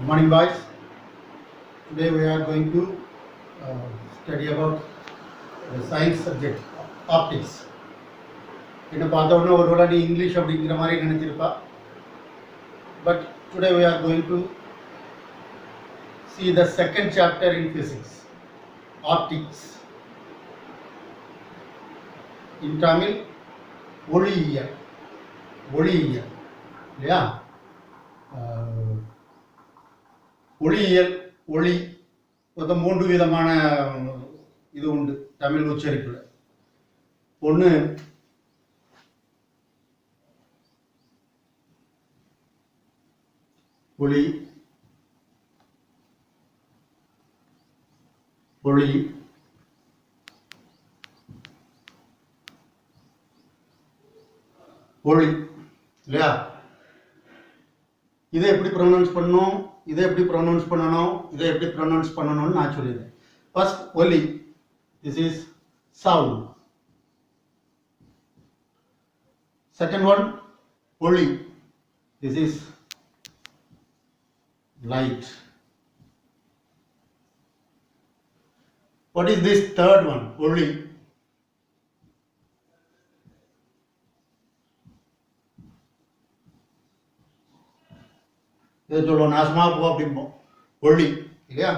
Good morning, boys. Today we are going to uh, study about the science subject, optics. என்ன பார்த்த உடனே ஒரு வேளை நீ இங்கிலீஷ் அப்படிங்கிற மாதிரி நினைச்சிருப்பா. But today we are going to see the second chapter in physics, optics. In Tamil, ஒளியியல் ஒளியியல் இல்லையா? ஒளியியல் ஒளி மொத்தம் 3 விதமான இது உண்டு தமிழ் உச்சரிப்பில். ஒன்று ஒளி, ஒளி, ஒளி இல்லையா? இதை எப்படி ப்ரொனவுன்ஸ் பண்ணணும், இதை எப்படி ப்ரொனவுன்ஸ் பண்ணணும், இதை எப்படி ப்ரொனவுன்ஸ் பண்ணணும்னு நான் சொல்லிடுறேன். ஃபர்ஸ்ட் ஒலி, this is sound. Second one ஒளி, this is light. What is this third one, ஒளி? இதை சொல்லுவோம் நாசமா போ அப்படிம்போம், ஒளி இல்லையா?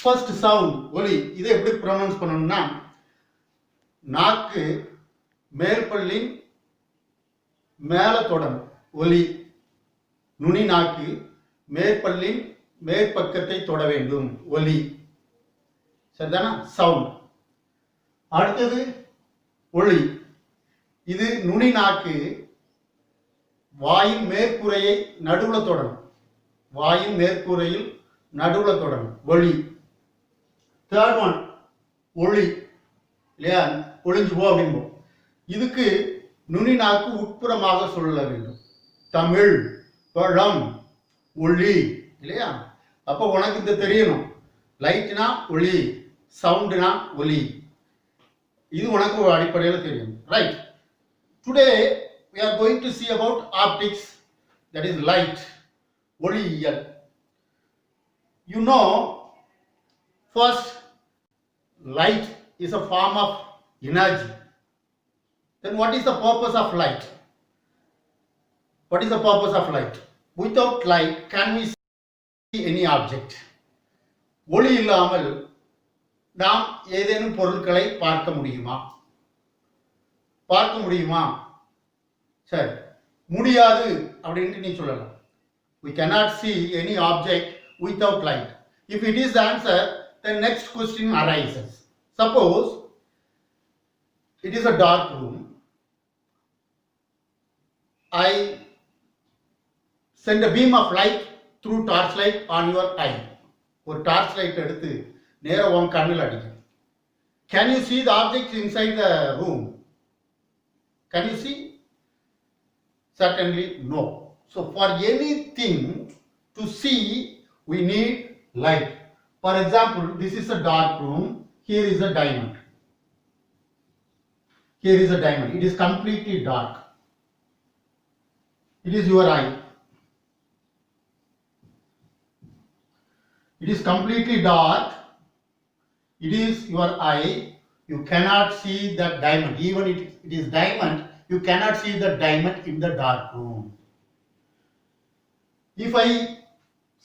ஃபர்ஸ்ட் சவுண்ட் ஒளி. இதை எப்படி ப்ரொனவுன்ஸ் பண்ணணும்னா, நாக்கு மேல்பல்லின் மேல தொடரும் ஒலி. நுனி நாக்கு மேற்பல்லின் மேற்பக்கத்தை தொட வேண்டும், ஒலி. சரிதானா? சவுண்ட். அடுத்தது ஒளி. இது நுனி நாக்கு வாயின் மேற்கூரையை நடுவுல தொடரும், வாயின் மேற்கூரையில் நடுவுல தொடரும், ஒளி. தேர்ட் ஒன் ஒளி இல்லையா? ஒளிஞ்சு போ அப்படின்போம். இதுக்கு நுனி நாக்கு உட்புறமாக சொல்ல வேண்டும். தமிழ், பழம், ஒளி இல்லையா? அப்போ உனக்கு இந்த தெரியணும், லைட்னா ஒளி, சவுண்டுனா ஒலி. இது உனக்கு அடிப்படையில் தெரியும், right? Today we are going to see about optics, that is light, ஒளியியல். You know, first light is a form of energy. Then what is the purpose of light? What is the purpose of light? Without light, can we see any object? ஒளி இல்லாமல் நாம் ஏதேனும் பொருட்களை பார்க்க முடியுமா? பார்க்க முடியுமா? சரி, முடியாது அப்படின்ட்டு நீ சொல்லலாம். We cannot see any object without light. If it is the answer, then next question arises. Suppose it is a dark room. I send a beam of light through torchlight on your eye. ஒரு torch light எடுத்து நேரா உன் கண்ணில் அடிக்கும். Can you see the objects inside the room? Can you see? Certainly no. So for anything to see, we need light. For example, this is a dark room. Here is a diamond. Here is a diamond. It is completely dark. It is your eye. It is completely dark. It is your eye. You cannot see that diamond. Even if it is diamond, you cannot see the diamond in the dark room. If I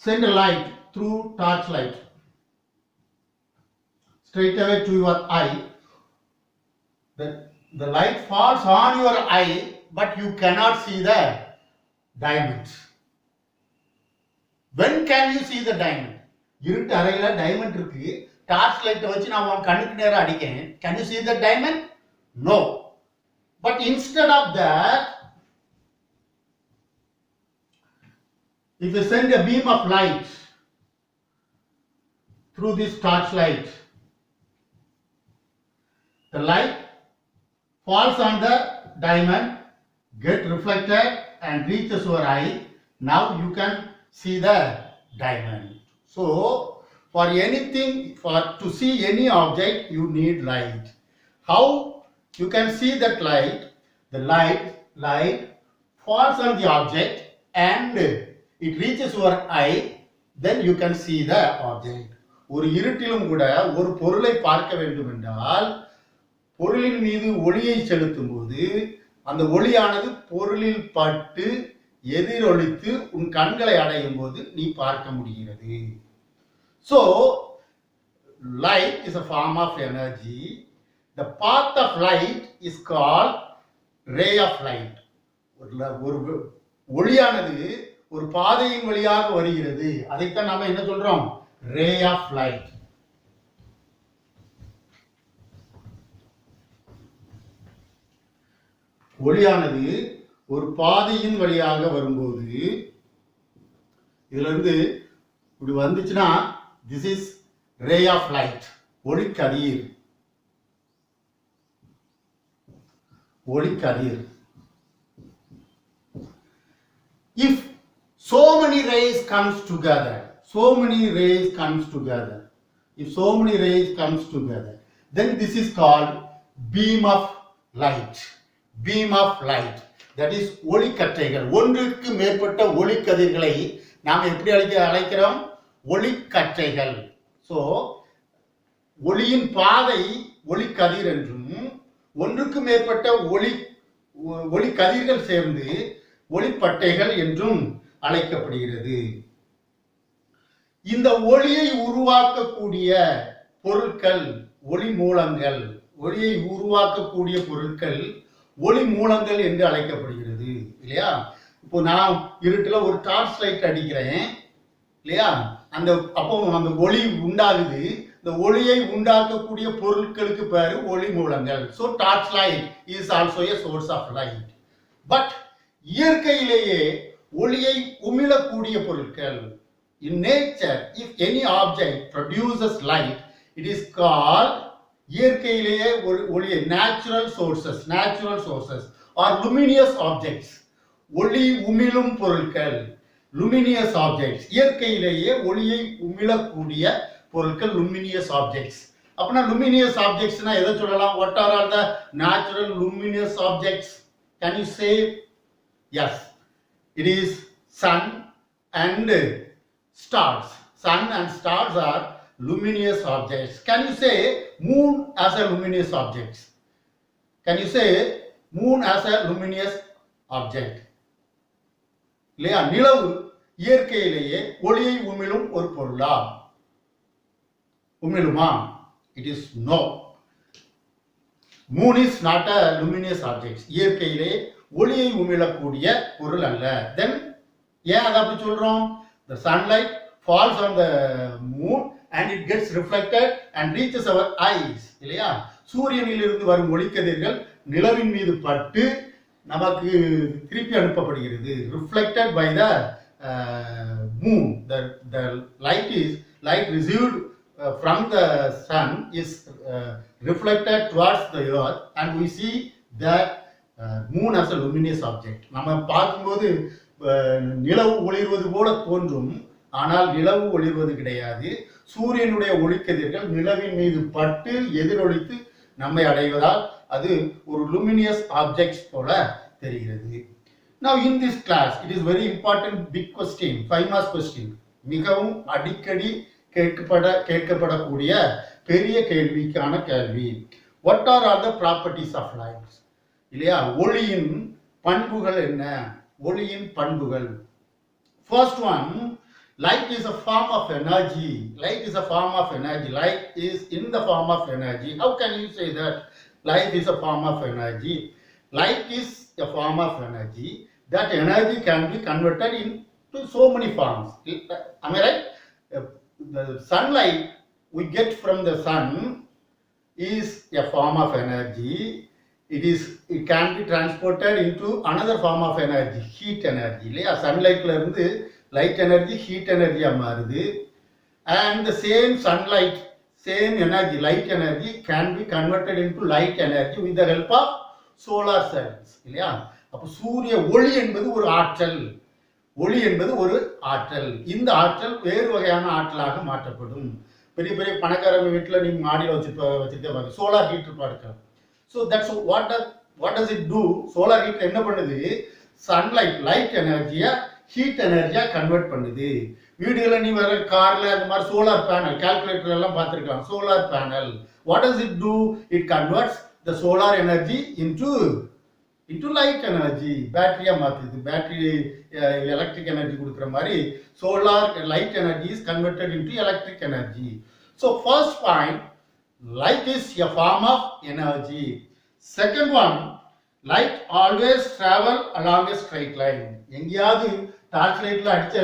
send a light through torchlight straight away to your eye, the light falls on your eye, but you cannot see the diamond. When can you see the diamond? இருட்டு அறையில diamond இருக்கு, torch லைட்டை வச்சு நான் உன் கண்ணுக்கு நேரம் அடிக்கேன். Can you see the diamond? No. But instead of that, if you send a beam of light through this torch light, the light falls on the diamond, get reflected and reaches your eye. Now you can see the diamond. So for anything, to see any object, you need light. How you can see that light? The light falls on the object and it reaches your eye then you can see the object. ஒரு இருட்டிலும் கூட ஒரு பொருளை பார்க்க வேண்டும் என்றால் பொருளின் மீது ஒளியை செலுத்தும் போது அந்த ஒளியானது பொருளில் பட்டு எதிரொலித்து உன் கண்களை அடையும் போது நீ பார்க்க முடிகிறது. So light is a form of energy. The path of light is called ray of light. ஒரு ஒளியானது ஒரு பாதையின் வழியாக வருகிறது, அதைத்தான் நாம என்ன சொல்றோம்? ray of light. ஒளியானது ஒரு பாதையின் வழியாக வரும்போது இதுல இருந்து இப்படி வந்துச்சுன்னா this is ray of light. ஒளிக்கதிர். ஒளிக்கதிர். If so many rays comes together, so many rays comes together, if so many rays comes together, then this is called beam of light. Beam of light, that is ஒளிக்கற்றைகள். ஒன்றுக்கு மேற்பட்ட ஒளிக்கதிர்களை நாம் எப்படி அழைக்கிறோம்? ஒளிக்கற்றைகள். So ஒளியின் பாதை ஒளிக்கதிர் என்றும் ஒன்றுக்கு மேற்பட்ட ஒளிக்கதிர்கள் சேர்ந்து ஒளிப்பட்டைகள் என்றும் அழைக்கப்படுகிறது. இந்த ஒளியை உருவாக்கக்கூடிய பொருட்கள் ஒளி மூலங்கள். ஒளியை உருவாக்கக்கூடிய பொருட்கள் ஒளி மூலங்கள் என்று அழைக்கப்படுகிறது இல்லையா? இப்போ நான் இருட்டுல ஒரு டார்ச் லைட் அடிக்கிறேன் இல்லையா? அப்போ அந்த ஒளி உண்டாகுது. இந்த ஒளியை உண்டாக்கக்கூடிய பொருட்களுக்கு பேரு ஒளி மூலங்கள். So torch light is also a source of light. But இயற்கையிலேயே ஒளியை உமிழக்கூடிய பொருட்கள், in nature if any object produces light, it is called, இயற்கையிலேயே ஒரு ஒளியை natural sources or luminous objects. ஒளி உமிழும் பொருட்கள் luminous objects. இயற்கையிலேயே ஒளியை உமிழக்கூடிய பொருட்கள் luminous objects. அப்பனா luminous objectsனா எதை சொல்லலாம்? What are all the natural luminous objects? Can you say? Yes, it is sun and stars. Sun and stars are luminous objects. Can you say moon as a luminous object? Can you say moon as a luminous object? இல்லையா? நிலவு இயற்கையிலேயே ஒளியை உமிழும் ஒரு பொருளா? உமிழுமா? It is no. Moon is not a luminous object. இயற்கையிலே ஒளியை உமிழக்கூடிய பொருள் அல்ல. Then ஏன் அதை அப்படி சொல்றோம்? The sunlight falls on the moon and it gets reflected and reaches our eyes. இல்லையா? சூரியனில் இருந்து வரும் ஒளிக்கதிர்கள் நிலவின் மீது பட்டு நமக்கு திருப்பி அனுப்பப்படுகிறது. Reflected by the moon. The light received from the sun is reflected towards the earth and we see that moon as a luminous object. நம்ம பார்க்கும்போது நிலவு ஒளிர்வது போல தோன்றும், ஆனால் நிலவு ஒளிர்வது கிடையாது. சூரியனுடைய ஒளிக்கதிர்கள் நிலவின் மீது பட்டு எதிரொலித்து நம்மை அடைவதால் அது ஒரு luminous objects போல தெரிகிறது. Now in this class it is very important big question, 5 marks question. மிகவும் அடிக்கடி கேட்கப்படக்கூடிய பெரிய கேள்விக்கான கேள்வி. What are all the properties of light? இல்லையா? ஒளியின் பண்புகள் என்ன? ஒளியின் பண்புகள். First one, light is a form of energy. Light is a form of energy. Light is in the form of energy. How can you say that light is a form of energy? Light is a form of energy. That energy can be converted into so many forms. Am I right? The sunlight we get from the sun is a form of energy. It can be transported into another form of energy, heat energy. இல்லையா? சன்லைட்ல இருந்து light energy heat energy மாறுது. And the same sunlight, same energy, light energy can be converted into light energy with the help of solar cells. இல்லையா? அப்போ சூரிய ஒளி என்பது ஒரு ஆற்றல். ஒளி என்பது ஒரு ஆற்றல். இந்த ஆற்றல் வேறு வகையான ஆற்றலாக மாற்றப்படும். பெரிய பெரிய பணக்காரங்க வீட்டில் நீங்க மாடியில் வச்சிருக்க சோலார் ஹீட்டர் பார்க்கலாம். So that's what does it do? Solar heater என்ன பண்ணுது? சன்லைட் லைட் எனர்ஜியை ஹீட் எனர்ஜியா கன்வெர்ட் பண்ணுது. வீடுகளை நீ வர கார்ல அந்த மாதிரி சோலார் பேனல், கால்குலேட்டர் எல்லாம் பார்த்துருக்கலாம். Solar panel what does it do? It converts the solar energy into light energy. பேட்டரியா மாத்துது. பேட்டரி எலக்ட்ரிக் எனர்ஜி கொடுக்குற மாதிரி solar light energy is converted into electric energy. So first point, light is a form of energy. Second one, light always travel along a straight line. எங்கேயாவது torch லைட்ல அடிச்ச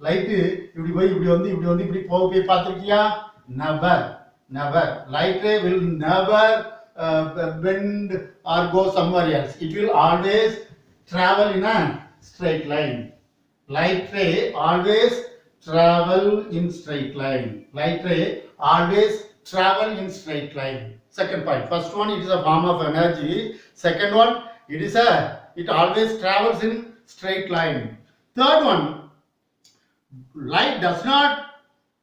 light இப்படி போய் இப்படி வந்து இப்படி போய் பார்த்திருக்கியா? never. Light ray will never bend or go somewhere else. It will always travel in a straight line. Light ray always travel in straight line. Light ray always travel in straight line. Second point. First one, it is a form of energy. Second one, it always travels in straight line. Third one, light does not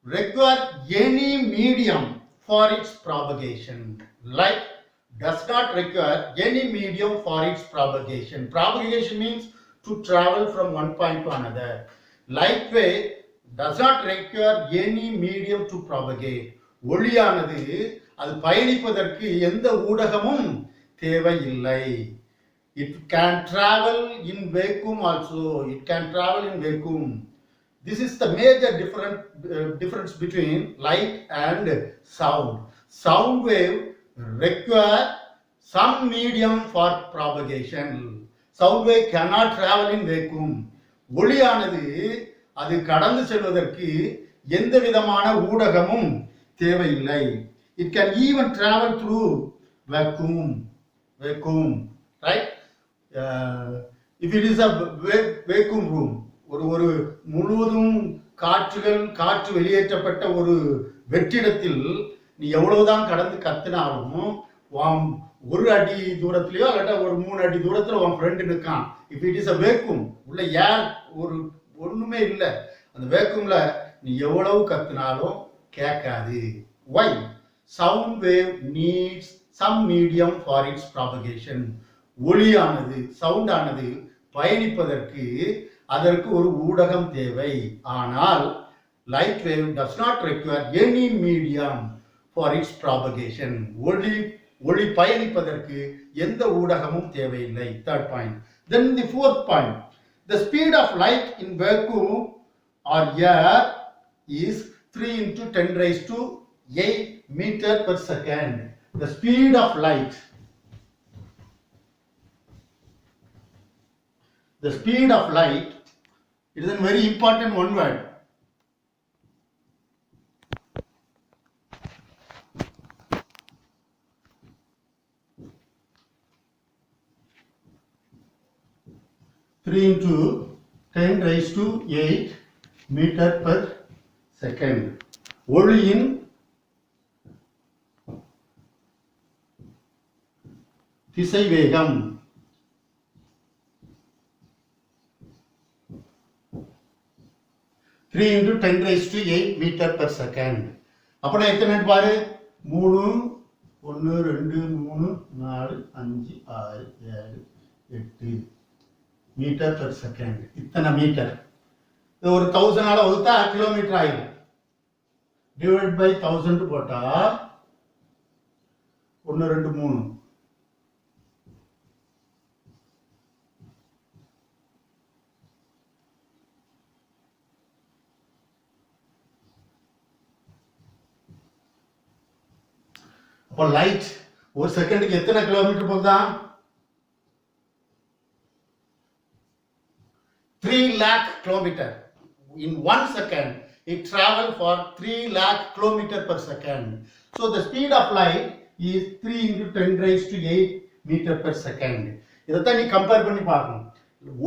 require any medium for its propagation. Light does not require any medium for its propagation. Propagation means to travel from one point to another. Light ray does not require any medium to propagate. ஒளியானது அது பயணிப்பதற்கு எந்த ஊடகமும் தேவையில்லை. It can travel in vacuum also. It can travel in vacuum. This is the major difference between light and sound. Sound wave require some medium for propagation. Sound wave cannot travel in vacuum. ஒளியானது அது கடந்து செல்வதற்கு எந்த விதமான ஊடகமும் தேவையில்லை. It can even travel through vacuum, right? If it is a vacuum room, ஒரு முழுவதும் காற்று வெளியேற்றப்பட்ட ஒரு வெற்றிடத்தில் நீ எவ்வளவுதான் கடந்து கத்தினாலும் ஒரு அடி தூரத்திலயோ அல்லட்டா ஒரு 3 அடி தூரத்துல உன் ஃப்ரெண்டு நிற்கான். If it is a vacuum, உள்ள ஏர் ஒண்ணுமே இல்லை, அந்த வேக்கூம்ல நீ எவ்வளவு கத்தினாலும் கேட்காது. Why? Sound wave needs some medium for its propagation. ஒளியானது, சவுண்ட் ஆனது பயணிப்பதற்கு அதற்கு ஒரு ஊடகம் தேவை. ஆனால் light wave does not require any medium for its propagation. ஒளி பயணிப்பதற்கு எந்த ஊடகமும் தேவையில்லை. Third point. Then the fourth point, the speed of light in vacuum or air is 3 into 10 raised to 8 meter per second. The speed of light, it is a very important one word. Three into 10 raised to 8 meter per second. ஒளியின் திசைவேகம் 3 into 10 raised to 8 meter per second. அப்படின்னா எத்தனை பாரு? 3 1 2 3 4 5 6 7 8 metre per second. இத்தனை metre. இது ஒரு 1000 வகுத்தா kilometre ஆயிடும். Divide by 1000 போட்டா 1 2 3. அப்போ லைட் ஒரு செகண்டுக்கு எத்தனை கிலோமீட்டர் போகுதா? 3 lakh kilometer. In 1 second, it travels for 3 lakh kilometer per second. So the speed of light is 3 into 10 raised to 8 meter per second. இதைத்தான் நீ கம்பேர் பண்ணி பார்க்கணும்.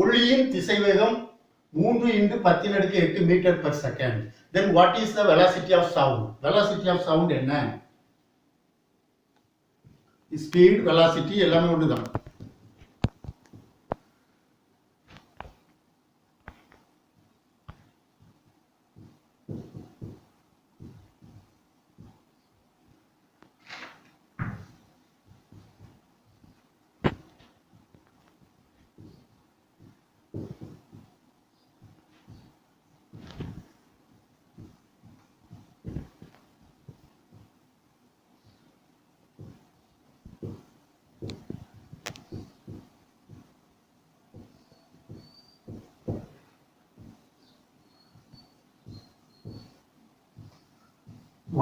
ஒளியின் திசைவேகம் 3 into 10⁸ metre per second. Then what is the velocity of sound? Velocity of sound என்ன? Speed, velocity எல்லாமே ஒண்ணுதான்.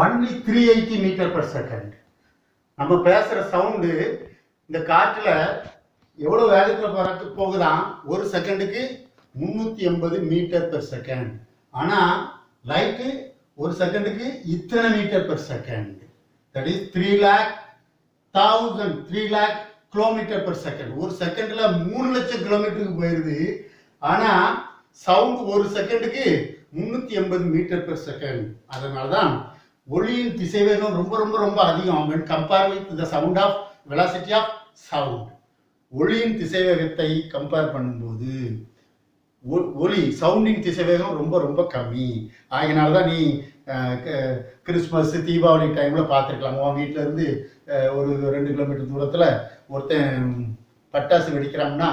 Only 380 metre per second. நம்ம பேசுகிற சவுண்டு இந்த காற்றில் எவ்வளோ வேகத்தில் பறக்க போகுதான், ஒரு செகண்டுக்கு 380 மீட்டர் பெர் செகண்ட். ஆனால் லைட்டு ஒரு செகண்டுக்கு இத்தனை metre per second. That is 3 lakh kilometre per second. ஒரு செகண்ட்ல 3 லட்சம் கிலோமீட்டருக்கு போயிருது. ஆனா சவுண்ட் ஒரு செகண்டுக்கு 380 மீட்டர் பெர் செகண்ட். அதனாலதான் ஒளியின் திசைவேகம் ரொம்ப ரொம்ப ரொம்ப அதிகம் when compared with the sound of velocity of sound. ஒளியின் திசைவேகத்தை கம்பேர் பண்ணும்போது ஒளி சவுண்டின் திசைவேகம் ரொம்ப ரொம்ப கம்மி. அதனாலதான் நீ கிறிஸ்மஸ் தீபாவளி டைம்ல பார்த்துருக்கலாம். உன் வீட்டில இருந்து ஒரு 2 கிலோமீட்டர் தூரத்துல ஒருத்தன் பட்டாசு வெடிக்கிறான்னா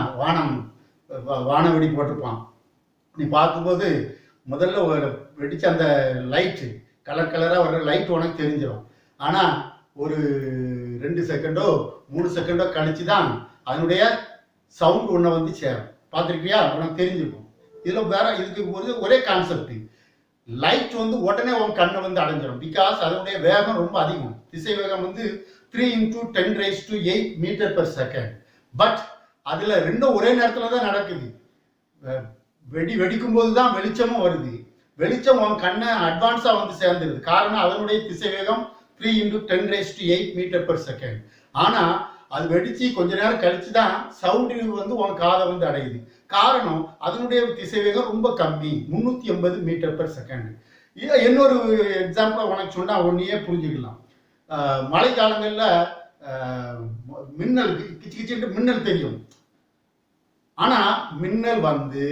வான வெடி போட்டிருப்பான். நீ பார்க்கும்போது முதல்ல வெடிச்ச அந்த லைட்டு கலராக வர லைட் உனக்கு தெரிஞ்சிடும். ஆனால் ஒரு 2 செகண்டோ 3 செகண்டோ கழிச்சு தான் அதனுடைய சவுண்ட் ஒன்றை வந்து சேரும். பார்த்துருக்கியா? உனக்கு தெரிஞ்சிருக்கும். இதில் வேற இதுக்கு ஒரே கான்செப்ட். லைட் வந்து உடனே உன் கண்ணை வந்து அடைஞ்சிடும். பிகாஸ் அதனுடைய வேகம் ரொம்ப அதிகம். திசை வேகம் வந்து 3 × 10⁸ மீட்டர் பெர் செகண்ட். பட் அதில் ரெண்டும் ஒரே நேரத்தில் தான் நடக்குது. வெடிக்கும் போது தான் வெளிச்சமும் வருது. வெளிச்சம் உன் கண்ணை அட்வான்ஸாக வந்து சேர்ந்துருது. காரணம் அதனுடைய திசை வேகம் 3 × 10⁸ மீட்டர் பெர் செகண்ட். ஆனால் அது வெடிச்சு கொஞ்ச நேரம் கழிச்சு தான் சவுண்டு வந்து உன் காதை வந்து அடையுது. காரணம் அதனுடைய திசைவேகம் ரொம்ப கம்மி, 380 மீட்டர் பெர் செகண்ட். இன்னொரு எக்ஸாம்பிள் உனக்கு சொன்னா ஒன்னையே புரிஞ்சுக்கலாம். மழை காலங்களில் மின்னல் கிச்சு கிச்சுட்டு மின்னல் தெரியும். ஆனா மின்னல் வந்து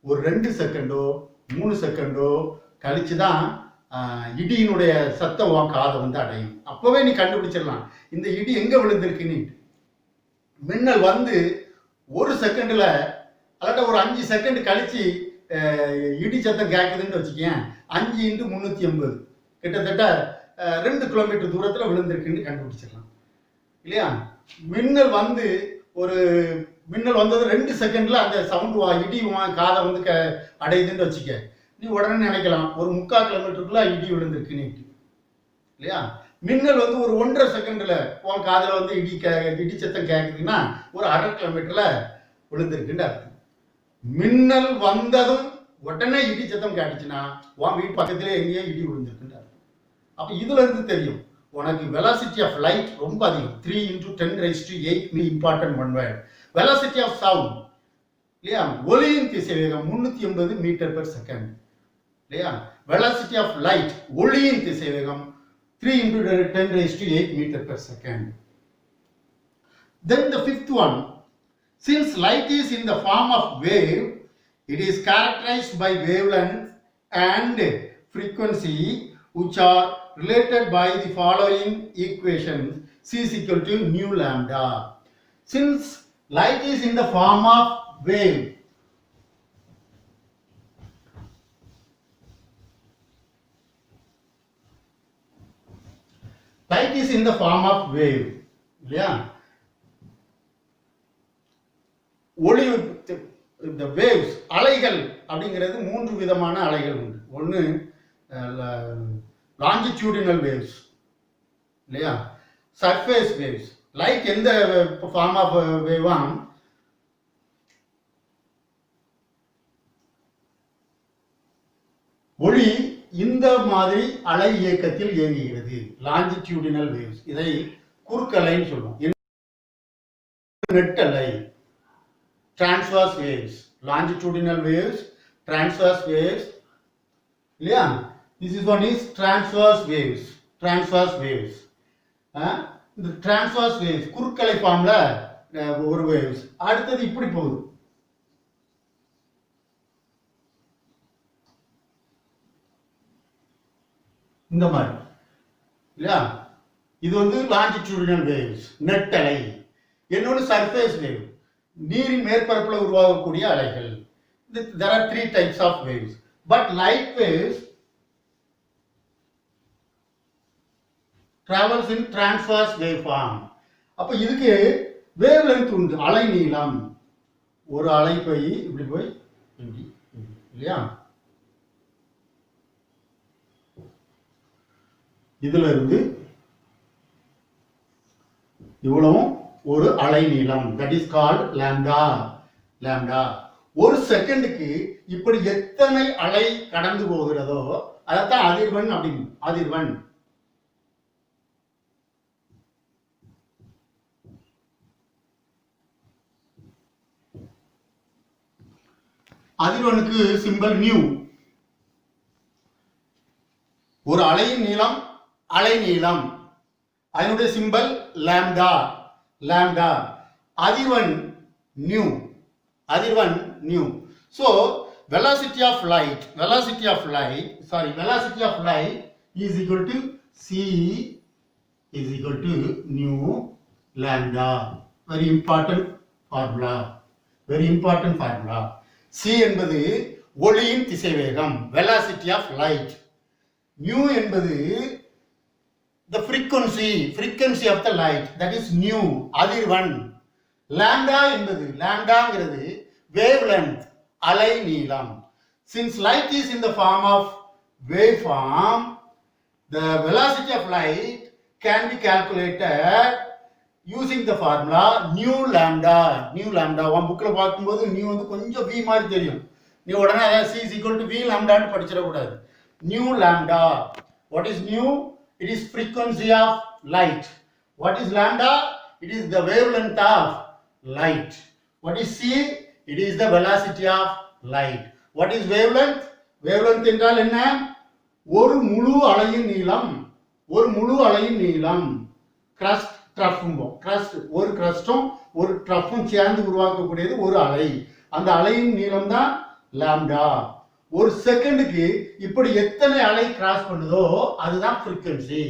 ஒரு 2 செகண்டோ 3 செகண்டோ கழிச்சு தான் இடியினுடைய சத்தம் உன் காதை வந்து அடையும். அப்பவே நீ கண்டுபிடிச்சிடலாம் இந்த இடி எங்க விழுந்திருக்குன்னு. மின்னல் வந்து ஒரு செகண்ட்ல அல்லாட்ட ஒரு 5 செகண்ட் கழிச்சு இடி சத்தம் கேட்குதுன்னு வச்சுக்கேன். 5 × 380 கிட்டத்தட்ட 2 கிலோமீட்டர் தூரத்துல விழுந்திருக்குன்னு கண்டுபிடிச்சிடலாம் இல்லையா? மின்னல் வந்து மின்னல் வந்தது 2 செகண்ட்ல அந்த சவுண்டு இடி காதை வந்து அடையுதுன்னு வச்சுக்க. நீ உடனே நினைக்கலாம் ஒரு 3/4 கிலோமீட்டருக்குள்ள இடி விழுந்திருக்குன்னு இல்லையா? மின்னல் வந்து ஒரு 1.5 செகண்ட்ல உன் காதில் வந்து இடி சத்தம் கேட்குதுன்னா ஒரு 1/2 கிலோமீட்டர்ல விழுந்திருக்குன்னு அர்த்தம். மின்னல் வந்ததும் உடனே இடி சத்தம் கேட்டுச்சுன்னா உன் வீட்டு பக்கத்திலே எங்கேயோ இடி விழுந்திருக்குன்னு அர்த்தம். அப்போ இதுல இருந்து தெரியும் உனக்கு வெலாசிட்டி ஆஃப் லைட் ரொம்ப அதிகம். 3 × 10⁸ important one word. Velocity of sound இல்லையா? ஒளியின் திசைவேகம் 380 மீட்டர் பெர் செகண்ட் இல்லையா? வெலாசிட்டி ஆஃப் லைட் ஒளியின் திசைவேகம் 3 × 10⁸ meter per second. Then the fifth one, since light is in the form of wave, it is characterized by wavelength and frequency which are related by the following equations. C is equal to nu lambda. Since light is in the form of wave, light is in the form of wave இல்லையா? ஒளி இந்த waves அலைகள் அப்படிங்கிறது 3 விதமான அலைகள் உண்டு. ஒன்று longitudinal waves இல்லையா? Surface waves. லைட் எந்த ஃபார்ம் ஆஃப் வேவாம் ஒளி இந்த மாதிரி அலை இயக்கத்தில் இயங்குகிறது. Longitudinal waves. இதை குறுக்கலைன்னு சொல்லுவோம். நெட்டலை transverse waves. Longitudinal waves, transverse waves இல்லையா? This is one is transverse waves. Transverse waves. இந்த டிரான்ஸ்வர்ஸ் வேவ்ஸ் குறுக்கலை ஃபார்ம்ல ஒரு வேவ்ஸ். அடுத்தது இப்படி போகுது. இந்த மாதிரி இல்லையா? இது வந்து லாங்கிடியூடினல் வேவ்ஸ், நெட்டலை. இன்னொன்று சர்ஃபேஸ் வேவ், நீரின் மேற்பரப்பில் உருவாகக்கூடிய அலைகள். There are 3 types of waves. But light waves travels in transverse waveform. அப்போ இதுக்கு வேவ் லென்த் உண்டு. அலை நீளம். ஒரு அலை போய் இப்படி போய் இப்படி இல்லையா? இதுல இருந்து இவ்வளவும் ஒரு அலை நீளம், that is called lambda. Lambda ஒரு செகண்டுக்கு இப்படி எத்தனை அலை கடந்து போகிறதோ அதைத்தான் அதிர்வெண் அப்படின்னு. அதிர்வெண் அதிர்வெண்ணுக்கு சிம்பல் நியூ. ஒரு அலையின் நீளம் அலை நீளம், அதனுடைய சிம்பல் லாம்டா. லாம்டா அதிர்வெண் நியூ. அதிர்வெண் new. So velocity of light is equal to c is equal to nu lambda. Very important formula. Very important formula. c என்பது ஒளியின் திசைவேகம், velocity of light. nu என்பது the frequency of the light, that is nu, அதிர்வெண். lambda என்பது lambdaங்கிறது wavelength, அலை நீளம். Since light is in the form of waveform, the velocity of light can be calculated using the formula nu lambda. Nu lambda உன் புக்ல பார்க்கும்போது nu வந்து கொஞ்சம் v மாதிரி தெரியும், நீ உடனே c is equal to v lambda ன்னு படிச்சிட கூடாது. nu lambda, what is nu? It is frequency of light. What is lambda? It is the wavelength of light. What is c? It is the velocity of light. What is wavelength? Wavelength என்றால் என்ன? ஒரு முழு அலையின் நீளம். ஒரு முழு அலையின் நீளம். crust ட்ரஃப்ம்போம். crust ஒரு crustம் ஒரு ட்ரஃப்பும் சேர்ந்து உருவாக்கக்கூடியது ஒரு அலை. அந்த அலையின் நீளம் தான் லாம்டா. ஒரு செகண்டுக்கு இப்படி எத்தனை அலை கிராஸ் பண்ணுதோ அதுதான் frequency.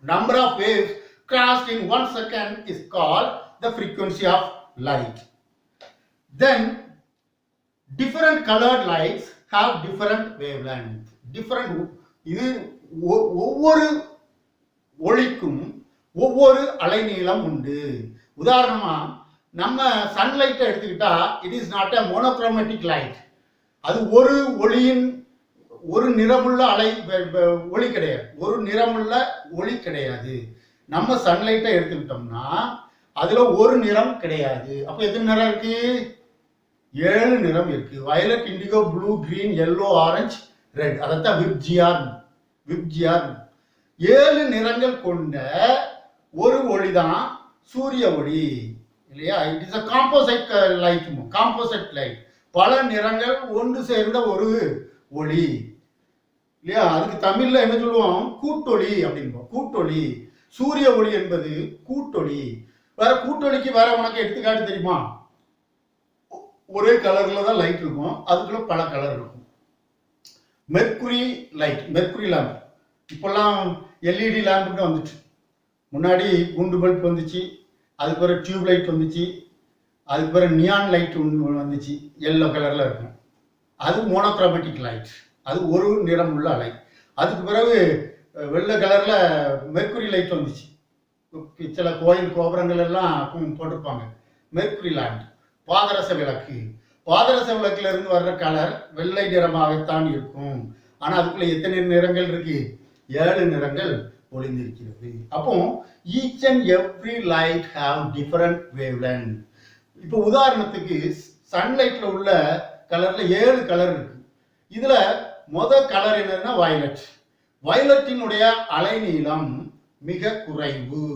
Number of waves crossed in 1 second is called the frequency of light. Then different colored lights have different wavelength. Different, இது ஒவ்வொரு ஒளிக்கும் ஒவ்வொரு அலைநீளம் உண்டு. உதாரணமா நம்ம சன்லைட்டை எடுத்துக்கிட்டா it is not a monochromatic light. அது ஒரு ஒளியின் ஒரு நிறமுள்ள ஒளி கிடையாது, ஒரு நிறமுள்ள ஒளி கிடையாது. நம்ம சன்லைட்டை எடுத்துக்கிட்டோம்னா அதுல ஒரு நிறம் கிடையாது. அப்ப எத்தனை நிறம் இருக்கு? 7 நிறம் இருக்கு. Violet, indigo, blue, green, yellow, orange, red. அதைத்தான் விப்ஜிஆர். 7 நிறங்கள் கொண்ட ஒரு ஒளிதான் சூரிய ஒளி, இல்லையா? It is a composite light. Composite light, பல நிறங்கள் ஒன்று சேர்ந்த ஒரு ஒளி, இல்லையா? அதுக்கு தமிழ்ல என்ன சொல்லுவோம்? கூட்டொளி அப்படின்போம். கூட்டொளி. சூரிய ஒளி என்பது கூட்டொளி. வேற கூட்டொளிக்கு வேற உனக்கு எடுத்துக்காட்டு தெரியுமா? ஒரே கலர்ல தான் லைட் இருக்கும், அதுக்குள்ள பல கலர் இருக்கும். Mercury light, mercury lamp. இப்பெல்லாம் எல்இடி லேம்புன்னு வந்துச்சு. முன்னாடி குண்டு பல்ப் வந்துச்சு, அதுக்கு பிறகு டியூப் லைட் வந்துச்சு, அதுக்கு பிறகு நியான் லைட் வந்துச்சு, எல்லோ கலர்ல இருக்கும். அது மோனோக்ரோமேட்டிக் லைட், அது ஒரு நிறம் உள்ள லைட். அதுக்கு பிறகு வெள்ளை கலர்ல மெர்க்குரி லைட் வந்துச்சு. சில கோயில் கோபுரங்கள் எல்லாம் போட்டிருப்பாங்க மெர்க்குரி லேம்ப். பாதரச விளக்கு, பாதரச விளக்குல இருந்து வர்ற கலர் வெள்ளை நிறமாகத்தான் இருக்கும். ஆனா அதுக்குள்ள எத்தனை நிறங்கள் இருக்கு? 7 நிறங்கள் ஒளிந்திருக்கிறது. அப்போ each and every light have different wavelength. இப்போ உதாரணத்துக்கு சன்லைட்ல உள்ள கலர்ல 7 கலர் இருக்கு. இதுல கலர் என்னன்னா வயலட். வயலட்டினுடைய அலைநீளம் மிக குறைவு.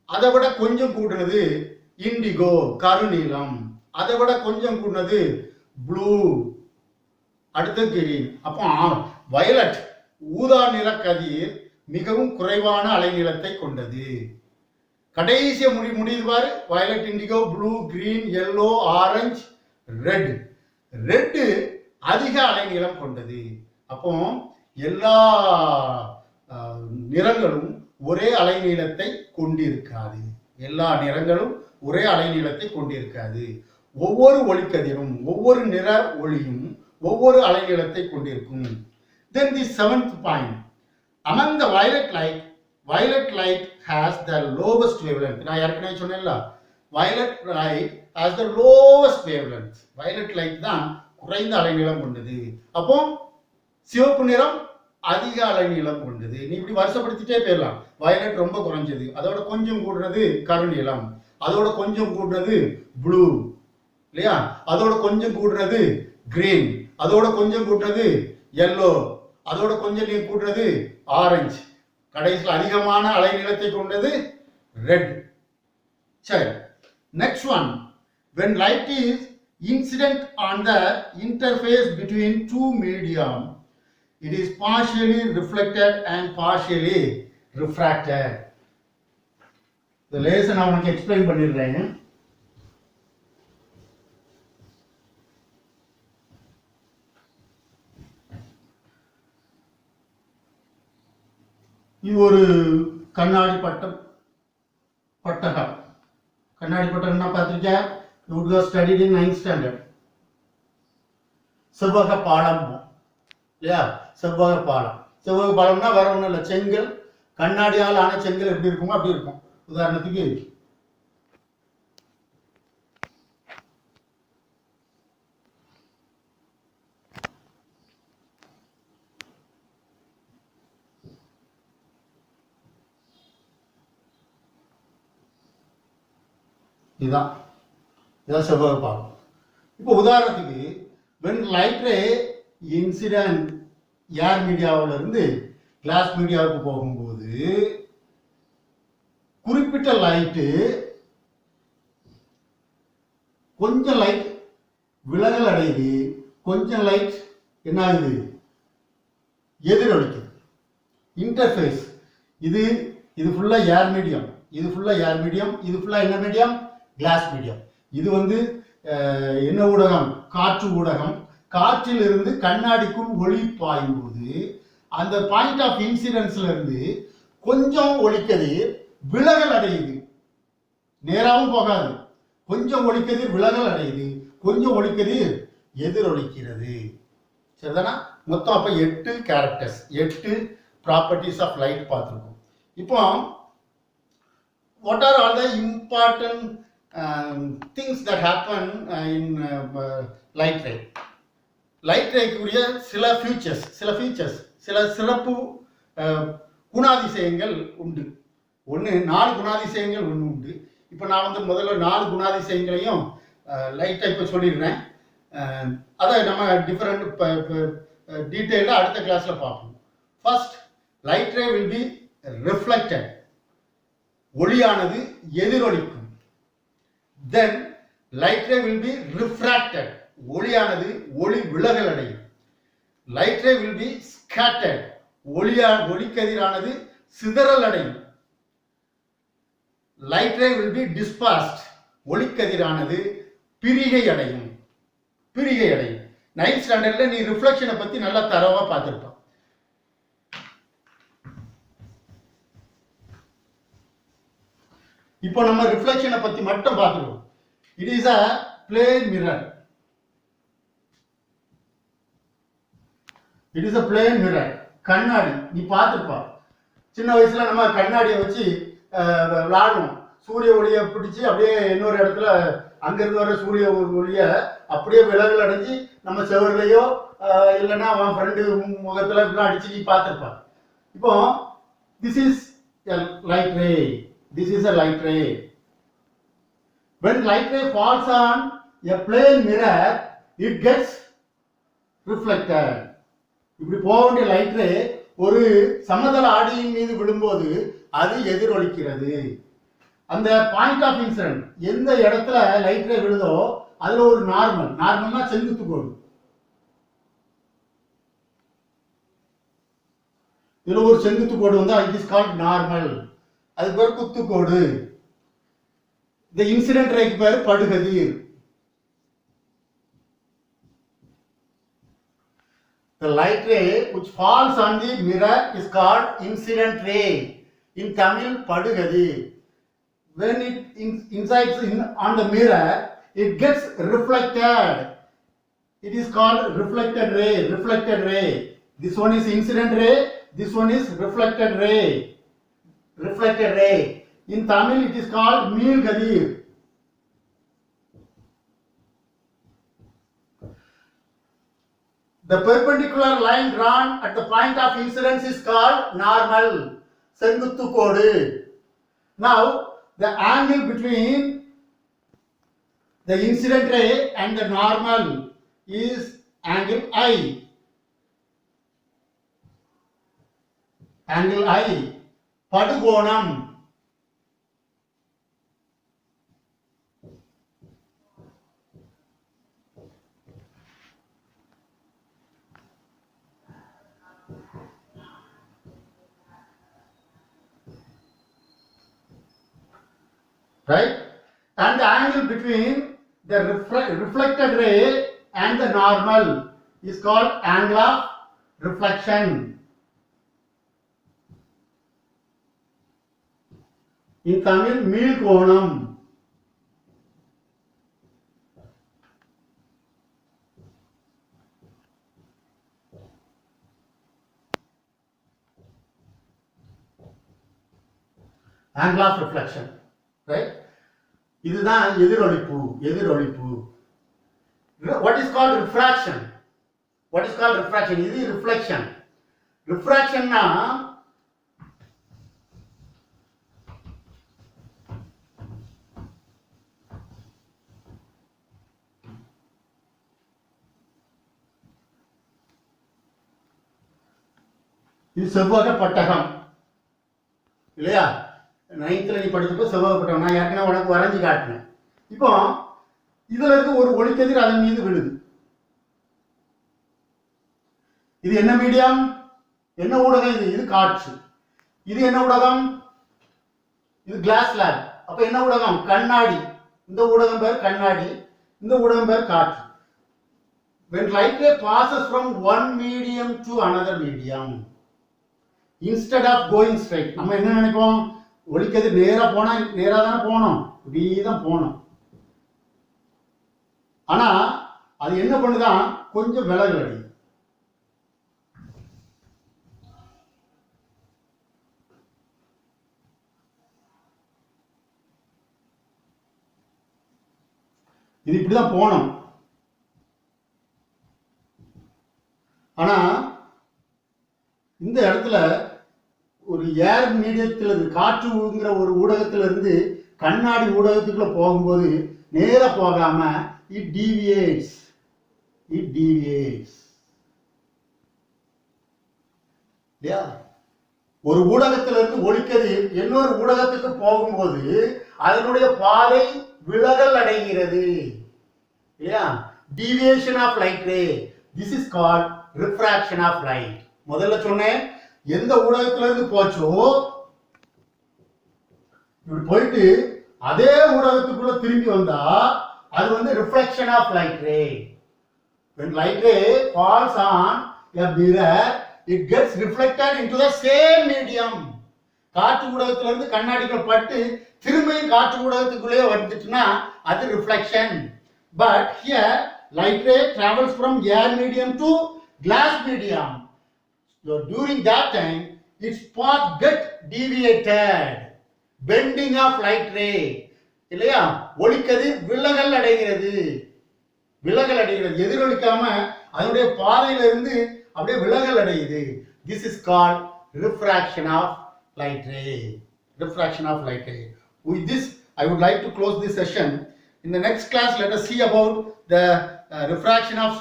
அதை விட கொஞ்சம் கூடுனது இண்டிகோ, கருநீலம். அதை விட கொஞ்சம் கூடுனது ப்ளூ, அடுத்து கிரீன். அப்போ வயலட், ஊதா நிற கதிர் மிகவும் குறைவான அலைநீளத்தை கொண்டது. கடைசிய முடியுது பாரு, violet, indigo, blue, green, yellow, orange, red. Red அதிக அலைநீளம் கொண்டது. அப்போ எல்லா நிறங்களும் ஒரே அலைநீளத்தை கொண்டிருக்காது. எல்லா நிறங்களும் ஒரே அலைநீளத்தை கொண்டிருக்காது. ஒவ்வொரு ஒளிக்கதிரும் ஒவ்வொரு நிற ஒளியும் ஒவ்வொரு அலைநீளத்தை கொண்டிருக்கும். Then the 7th point, among the violet light has the lowest wavelength. நான் ஏற்கனவே சொன்னேன்ல, violet light has the lowest wavelength. violet light தான் குறைந்த அலைநீளம் கொண்டது. அப்போ சிவப்பு நிறம் அதிக அலைநீளம் கொண்டது. நீ இப்படி வருஷப்படுத்திட்டே போயிடலாம். வயலட் ரொம்ப குறைஞ்சது, அதோட கொஞ்சம் கூடுறது கருநீலம், அதோட கொஞ்சம் கூடுறது ப்ளூ இல்லையா, அதோட கொஞ்சம் கூடுறது கிரீன், அதோட கொஞ்சம் கூடுறது எல்லோ, அதோட கொஞ்சம் நீ கூடுறது ஆரஞ்சு, கடைசியில் அதிகமான அலைநீளத்தை கொண்டது ரெட். சரி, next one. when light is incident on the interface between two medium, it is partially reflected and partially refracted. இந்த லேசை நான் உனக்கு எக்ஸ்பிளைன் பண்ணிடுறேன். இது ஒரு கண்ணாடி பட்டகம். கண்ணாடி பட்டகம்னா பார்த்துருக்கேன், you would have studied in 9th standard. செவ்வக பாலம் இல்லையா, செவ்வக பாலம். செவ்வக பாலம்னா வேற ஒன்றும் இல்லை, செங்கல், கண்ணாடியால் ஆன செங்கல் எப்படி இருக்குமோ அப்படி இருக்கும். உதாரணத்துக்கு இதுதான் செவ்வக பாலம். இப்போ உதாரணத்துக்கு when light ray incident ஏர் மீடியாவில் இருந்து கிளாஸ் மீடியாவுக்கு போகும்போது குறிப்பிட்ட லைட்டு கொஞ்சம் லைட் விலகல் அடையுது, கொஞ்சம் லைட் என்ன ஆகுது, எதிரொலிக்குது. இன்டர்ஃபேஸ் இது ஃபுல்லா ஏர் மீடியம், இது ஃபுல்லா ஏர் மீடியம், இது ஃபுல்லா என்ன மீடியம், கிளாஸ் மீடியம். இது என்ன ஊடகம், காற்று ஊடகம். காற்றில் இருந்து கண்ணாடிக்குள் ஒளி பாயும் போது அந்த பாயிண்ட் ஆஃப் இன்சிடென்ஸ்ல இருந்து கொஞ்சம் ஒளிக்கதிர் விலகல் அடையுது, நேராகவும் போகாது. கொஞ்சம் ஒளிக்கதிர் விலகல் அடையுது, கொஞ்சம் ஒளிக்கதிர் எதிரொலிக்கிறது. சரிதானா? மொத்தம் அப்ப 8 கேரக்டர்ஸ், 8 ப்ராப்பர்ட்டிஸ் ஆஃப் லைட் பார்த்துருக்கோம். இப்போ what are all the important things that happen in light ray? Light ரேக்குரிய சில ஃபீச்சர்ஸ், சில சிறப்பு குணாதிசயங்கள் உண்டு. 4 குணாதிசயங்கள் உண்டு. இப்போ நான் முதல்ல 4 குணாதிசயங்களையும் லைட்டாக இப்போ சொல்லிடுறேன். அதை நம்ம டிஃபரெண்ட் டீட்டெயிலாக அடுத்த கிளாஸில் பார்ப்போம். First, light ray will be reflected, ஒளியானது எதிரொலிக்கும். Then light ray will be refracted, ஒளியானது ஒளி விலகல் அடையும். Light ray will be scattered, ஒளிக்கதிரானது சிதறல் அடையும். Light ray will be dispersed, ஒளிக்கதிரானது பிரிகை அடையும். 9th ஸ்டாண்டர்ட்ல நீ ரிஃப்ளெக்ஷனை பத்தி நல்லா தரவா பார்த்திருப்பான். இப்போ நம்ம ரிஃப்ளெக்ஷனை பத்தி மட்டும் பார்த்துருவோம். It is a plane mirror. It is a plane mirror. கண்ணாடி நீ பார்த்துருப்பா. சின்ன வயசுல நம்ம கண்ணாடியை வச்சு விளையாடுவோம். சூரிய ஒளியை பிடிச்சி அப்படியே இன்னொரு இடத்துல அங்கிருந்து வர சூரிய ஒளியை அப்படியே விலகல் அடைஞ்சி நம்ம செவர்லையோ இல்லைன்னா அவன் ஃப்ரெண்டு முகத்துல இப்படிலாம் அடிச்சு நீ பார்த்துருப்பா. இப்போ this is light ray. This is a light ray. When light ray falls on a plane mirror, it gets reflected. இப்படி போக வேண்டிய லைட் ரே ஒரு சமதள ஆடியின் மீது விழும்போது அது எதிரொலிக்கிறது. அந்த பாயிண்ட் ஆஃப் இன்சிடென்ட் எந்த இடத்துல லைட் ரே விழுதோ அதுல ஒரு நார்மல்னா செங்குத்து கோடு, இதுல ஒரு செங்குத்து கோடு வந்தா இட் இஸ் கால்ட் நார்மல். அதுக்கு பேர் குத்துக்கோடு. இந்த இன்சிடென்ட் ரேக்கு பேர் படுகதிர். The light ray which falls on the mirror is called incident ray. In Tamil, படுகதிர். When it incides on the mirror, it gets reflected. It is called reflected ray. This one is incident ray. This one is reflected ray. In Tamil it is called மீள்கதிர். The perpendicular line drawn at the point of incidence is called normal. செங்குத்து கோடு. Now, the angle between the incident ray and the normal is angle I. Angle I. படுகோணம். Right? And the angle between the reflected ray and the normal is called angle of reflection. In Tamil, மீள்கோணம். Angle of reflection. Right? இதுதான் எதிரொளிப்பு. What is called refraction? What is called refraction? இது reflection. Refraction na இது செவ்வக பட்டகம் இல்லையா? 9th நீ படிச்சப்போ செவ்வக பட்டகம் நான் ஏற்கனவே உனக்கு வரைஞ்சி காட்டினேன். இப்போ இதுல இருந்து ஒரு ஒளிக்கதிர் அதன் மீது விழுது. இது என்ன மீடியம்? என்ன ஊடகம் இது? இது காற்று. இது என்ன ஊடகம்? இது கிளாஸ் ஸ்லாப். அப்ப என்ன ஊடகம்? கண்ணாடி. இந்த ஊடகம் பேர் கண்ணாடி, இந்த ஊடகம் பேர் காற்று. When light ray passes from one medium to another medium, instead of going straight, நம்ம என்ன நினைப்போம்? ஒளிக்கதிர் நேரா போனா நேரா தானே போகணும், இப்படிதான் போகணும். ஆனா அது என்ன பண்ணுதான்? கொஞ்சம் விலகல் அடி. இது இப்படிதான் போகணும். ஆனா இந்த இடத்துல ஒரு ஏர் மீடியத்துல இருந்து காற்றுங்கிற ஒரு ஊடகத்துல இருந்து கண்ணாடி ஊடகத்துக்குள்ள போகும்போது நேரா போகாம it deviates. இல்லையா? ஒரு ஊடகத்துல இருந்து ஒளிக்கதிர் இன்னொரு ஊடகத்துக்கு போகும்போது அதனுடைய பாதை விலகல் அடைகிறது. இல்லையா? deviation of light ray. This is called refraction of light. முதல்ல சொன்னேன், எந்த ஊடகத்துல இருந்து போச்சோ இப்படி போயிட்டு அதே ஊடகத்துக்குள்ள திரும்பி வந்தா அது வந்து reflection of light ray. When light ray falls on a mirror, it gets reflected into the same medium. காற்று ஊடகத்துல இருந்து கண்ணாடிக்குள்ள பட்டு திரும்பியும் காற்று ஊடகத்துக்குள்ளே வந்துச்சுன்னா அது reflection. But here light ray travels from air medium to glass medium. So during that time its path get deviated. Bending of light ray. இல்லையா? ஒளிக்கதிர் விலகல் அடைகிறது. எதிரொலிக்காம அதனுடைய பாதையில இருந்து அப்படியே விலகல் அடையுது. This is called refraction of light ray. With this I would like to close this session. In the next class let us see about the refraction of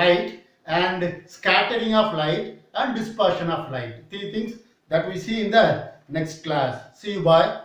light and scattering of light and dispersion of light. 3 things that we see in the next class. See you, bye.